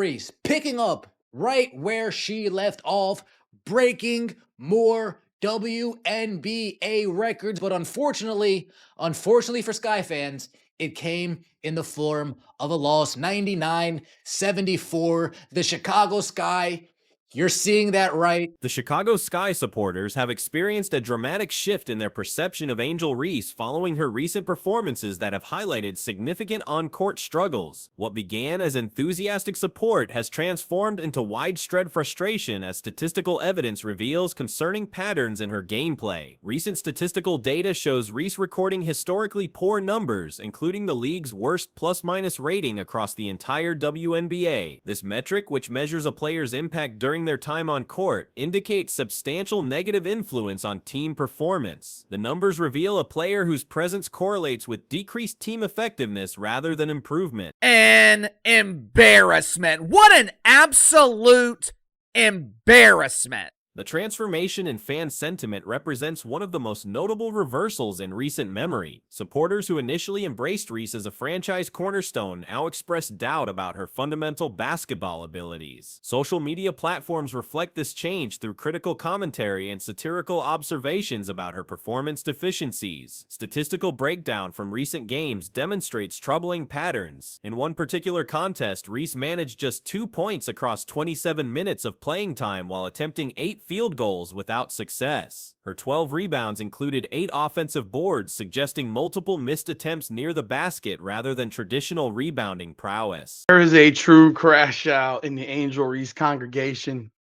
Reese picking up right where she left off, breaking more WNBA records, but unfortunately for Sky fans, it came in the form of a loss, 99-74. The Chicago Sky, you're seeing that right. The Chicago Sky supporters have experienced a dramatic shift in their perception of Angel Reese following her recent performances that have highlighted significant on-court struggles. What began as enthusiastic support has transformed into widespread frustration as statistical evidence reveals concerning patterns in her gameplay. Recent statistical data shows Reese recording historically poor numbers, including the league's worst plus-minus rating across the entire WNBA. This metric, which measures a player's impact during their time on court, indicates substantial negative influence on team performance. The numbers reveal a player whose presence correlates with decreased team effectiveness rather than improvement. An embarrassment. What an absolute embarrassment. The transformation in fan sentiment represents one of the most notable reversals in recent memory. Supporters who initially embraced Reese as a franchise cornerstone now express doubt about her fundamental basketball abilities. Social media platforms reflect this change through critical commentary and satirical observations about her performance deficiencies. Statistical breakdown from recent games demonstrates troubling patterns. In one particular contest, Reese managed just 2 points across 27 minutes of playing time while attempting 8 field goals without success. Her 12 rebounds included 8 offensive boards, suggesting multiple missed attempts near the basket rather than traditional rebounding prowess. There is a true crash out in the Angel Reese congregation.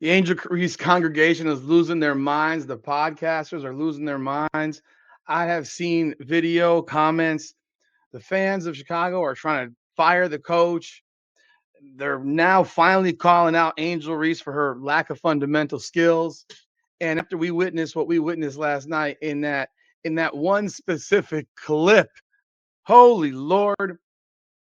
The Angel Reese congregation is losing their minds. The podcasters are losing their minds. I have seen video comments. The fans of Chicago are trying to fire the coach. They're now finally calling out Angel Reese for her lack of fundamental skills. And after we witnessed what we witnessed last night in that one specific clip, holy Lord,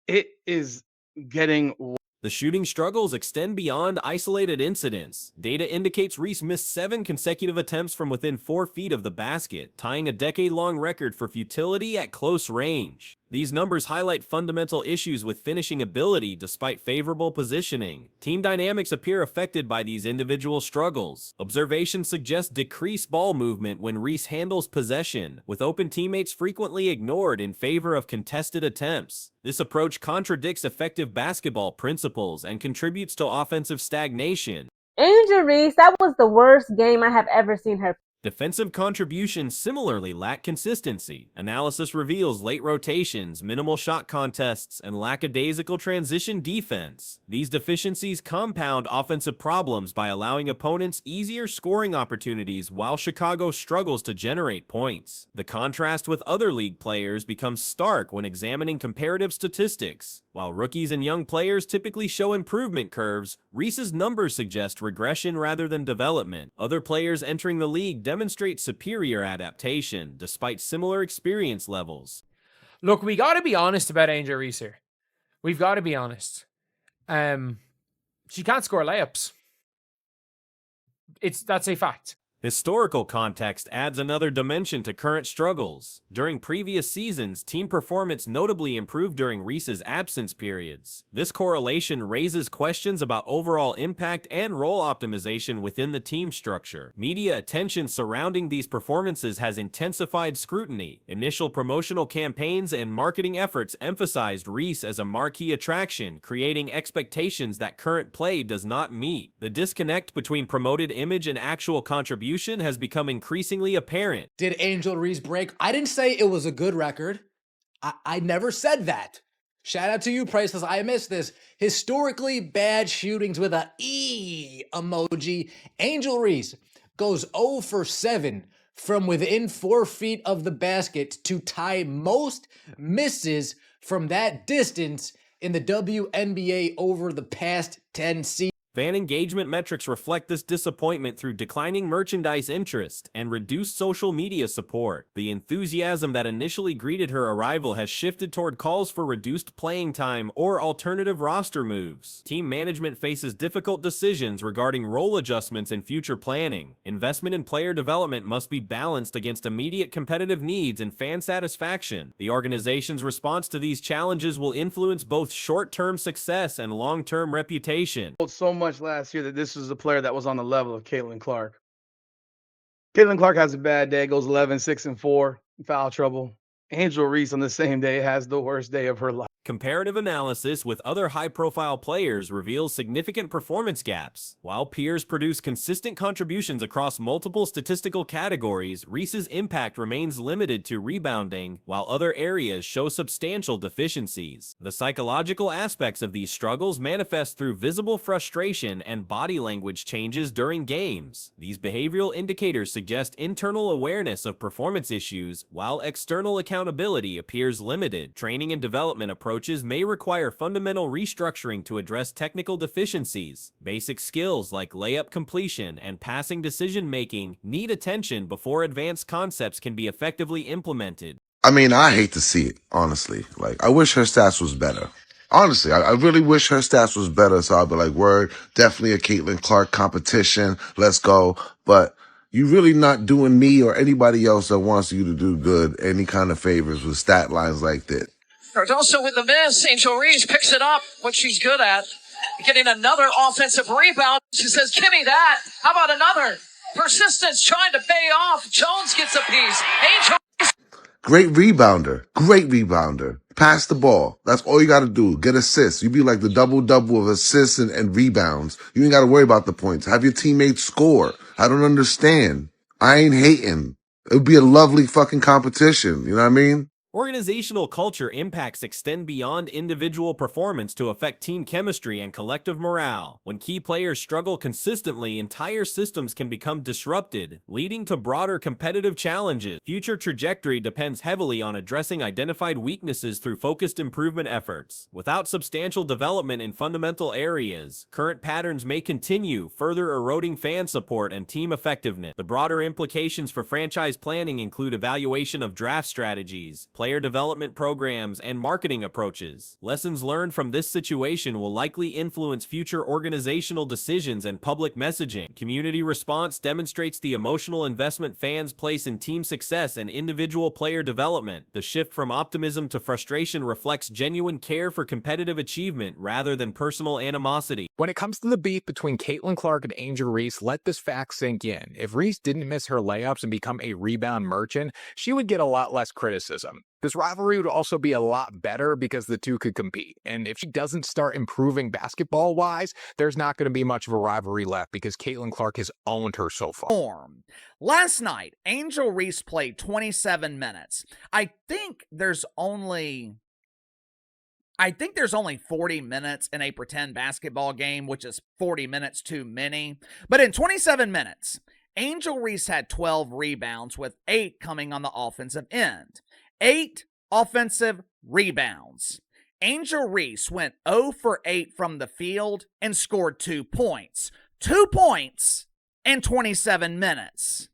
it is getting. The shooting struggles extend beyond isolated incidents. Data indicates Reese missed 7 consecutive attempts from within 4 feet of the basket, tying a decade-long record for futility at close range. These numbers highlight fundamental issues with finishing ability despite favorable positioning. Team dynamics appear affected by these individual struggles. Observations suggest decreased ball movement when Reese handles possession, with open teammates frequently ignored in favor of contested attempts. This approach contradicts effective basketball principles and contributes to offensive stagnation. Angel Reese, that was the worst game I have ever seen her. Defensive contributions similarly lack consistency. Analysis reveals late rotations, minimal shot contests, and lackadaisical transition defense. These deficiencies compound offensive problems by allowing opponents easier scoring opportunities while Chicago struggles to generate points. The contrast with other league players becomes stark when examining comparative statistics. While rookies and young players typically show improvement curves, Reese's numbers suggest regression rather than development. Other players entering the league demonstrate superior adaptation despite similar experience levels. Look, we got to be honest about Angel Reese here. We've got to be honest. She can't score layups. That's a fact. Historical context adds another dimension to current struggles. During previous seasons, team performance notably improved during Reese's absence periods. This correlation raises questions about overall impact and role optimization within the team structure. Media attention surrounding these performances has intensified scrutiny. Initial promotional campaigns and marketing efforts emphasized Reese as a marquee attraction, creating expectations that current play does not meet. The disconnect between promoted image and actual contribution has become increasingly apparent. Did Angel Reese break? I didn't say it was a good record. I never said that. Shout out to you, Priceless. I missed this. Historically bad shootings with a E emoji. Angel Reese goes 0 for 7 from within 4 feet of the basket to tie most misses from that distance in the WNBA over the past 10 seasons. Fan engagement metrics reflect this disappointment through declining merchandise interest and reduced social media support. The enthusiasm that initially greeted her arrival has shifted toward calls for reduced playing time or alternative roster moves. Team management faces difficult decisions regarding role adjustments and future planning. Investment in player development must be balanced against immediate competitive needs and fan satisfaction. The organization's response to these challenges will influence both short-term success and long-term reputation. So much last year that this was a player that was on the level of Caitlin Clark. Caitlin Clark has a bad day, goes 11, 6, and 4, foul trouble. Angel Reese on the same day has the worst day of her life. Comparative analysis with other high-profile players reveals significant performance gaps. While peers produce consistent contributions across multiple statistical categories, Reese's impact remains limited to rebounding, while other areas show substantial deficiencies. The psychological aspects of these struggles manifest through visible frustration and body language changes during games. These behavioral indicators suggest internal awareness of performance issues, while external accountability appears limited. Training and development approaches may require fundamental restructuring to address technical deficiencies. Basic skills like layup completion and passing decision-making need attention before advanced concepts can be effectively implemented. I mean, I hate to see it, honestly. Like, I wish her stats was better. Honestly, I really wish her stats was better, so I'll be like, word, definitely a Caitlin Clark competition, let's go. But you really not doing me or anybody else that wants you to do good any kind of favors with stat lines like that. Also with the miss, Angel Reese picks it up, what she's good at. Getting another offensive rebound. She says, give me that. How about another? Persistence trying to pay off. Jones gets a piece. Angel Great rebounder. Pass the ball. That's all you got to do. Get assists. You be like the double-double of assists and rebounds. You ain't got to worry about the points. Have your teammates score. I don't understand. I ain't hating. It would be a lovely fucking competition. You know what I mean? Organizational culture impacts extend beyond individual performance to affect team chemistry and collective morale. When key players struggle consistently, entire systems can become disrupted, leading to broader competitive challenges. Future trajectory depends heavily on addressing identified weaknesses through focused improvement efforts. Without substantial development in fundamental areas, current patterns may continue, further eroding fan support and team effectiveness. The broader implications for franchise planning include evaluation of draft strategies, player development programs, and marketing approaches. Lessons learned from this situation will likely influence future organizational decisions and public messaging. Community response demonstrates the emotional investment fans place in team success and individual player development. The shift from optimism to frustration reflects genuine care for competitive achievement rather than personal animosity. When it comes to the beef between Caitlin Clark and Angel Reese, let this fact sink in. If Reese didn't miss her layups and become a rebound merchant, she would get a lot less criticism. This rivalry would also be a lot better because the two could compete. And if she doesn't start improving basketball-wise, there's not going to be much of a rivalry left because Caitlin Clark has owned her so far. Last night, Angel Reese played 27 minutes. I think there's only 40 minutes in a pretend basketball game, which is 40 minutes too many. But in 27 minutes, Angel Reese had 12 rebounds, with 8 coming on the offensive end. 8 offensive rebounds. Angel Reese went 0 for 8 from the field and scored 2 points. 2 points in 27 minutes.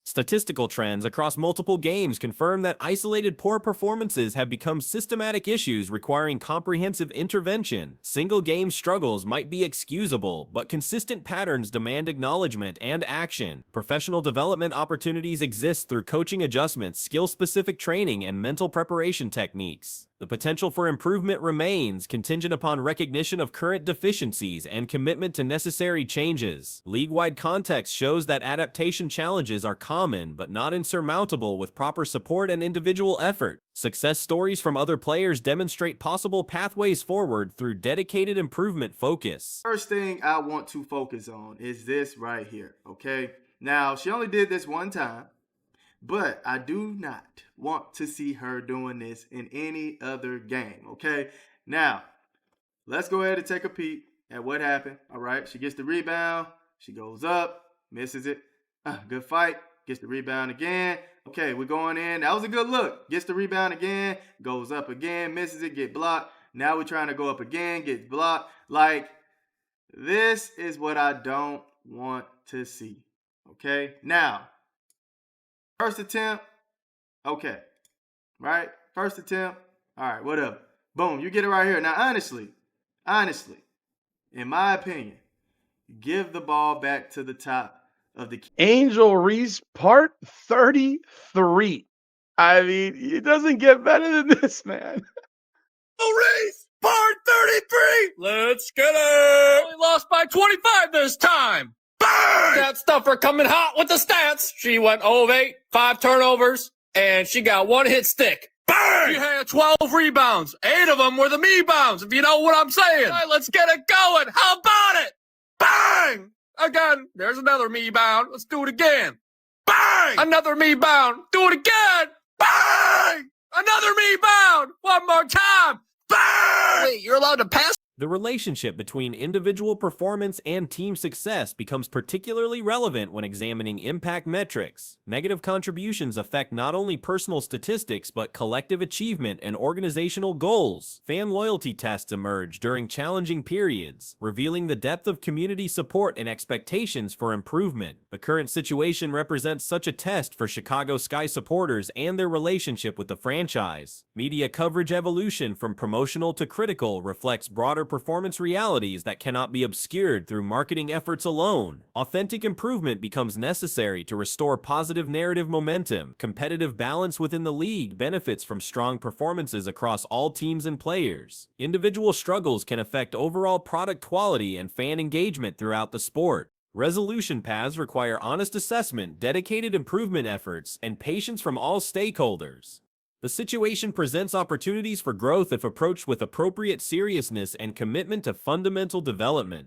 Statistical trends across multiple games confirm that isolated poor performances have become systematic issues requiring comprehensive intervention. Single-game struggles might be excusable, but consistent patterns demand acknowledgement and action. Professional development opportunities exist through coaching adjustments, skill-specific training, and mental preparation techniques. The potential for improvement remains, contingent upon recognition of current deficiencies and commitment to necessary changes. League-wide context shows that adaptation challenges are common but not insurmountable with proper support and individual effort. Success stories from other players demonstrate possible pathways forward through dedicated improvement focus. First thing I want to focus on is this right here, okay? Now, she only did this one time, but I do not want to see her doing this in any other game, okay? Now, let's go ahead and take a peek at what happened, all right? She gets the rebound. She goes up, misses it. Good fight. Gets the rebound again. Okay, we're going in. That was a good look. Gets the rebound again. Goes up again. Misses it. Get blocked. Now we're trying to go up again. Gets blocked. Like, This is what I don't want to see. Okay? Now, first attempt, okay. Right? First attempt, all right, whatever. Boom, you get it right here. Now, honestly, in my opinion, give the ball back to the top of the Angel Reese, part 33. I mean, it doesn't get better than this, man. Reese, part 33. Let's get it. Only lost by 25 this time. Bang! That stuffer coming hot with the stats. She went 0 of 8, 5 turnovers, and she got 1 hit stick. Bang! She had 12 rebounds. 8 of them were the me bounds, if you know what I'm saying. All right, let's get it going. How about it? Bang! Again, there's another me bound. Let's do it again. Bang! Another me bound. Do it again. Bang! Another me bound. One more time. Bang! Wait, you're allowed to pass? The relationship between individual performance and team success becomes particularly relevant when examining impact metrics. Negative contributions affect not only personal statistics but collective achievement and organizational goals. Fan loyalty tests emerge during challenging periods, revealing the depth of community support and expectations for improvement. The current situation represents such a test for Chicago Sky supporters and their relationship with the franchise. Media coverage evolution from promotional to critical reflects broader performance realities that cannot be obscured through marketing efforts alone. Authentic improvement becomes necessary to restore positive narrative momentum. Competitive balance within the league benefits from strong performances across all teams and players. Individual struggles can affect overall product quality and fan engagement throughout the sport. Resolution paths require honest assessment, dedicated improvement efforts, and patience from all stakeholders. The situation presents opportunities for growth if approached with appropriate seriousness and commitment to fundamental development.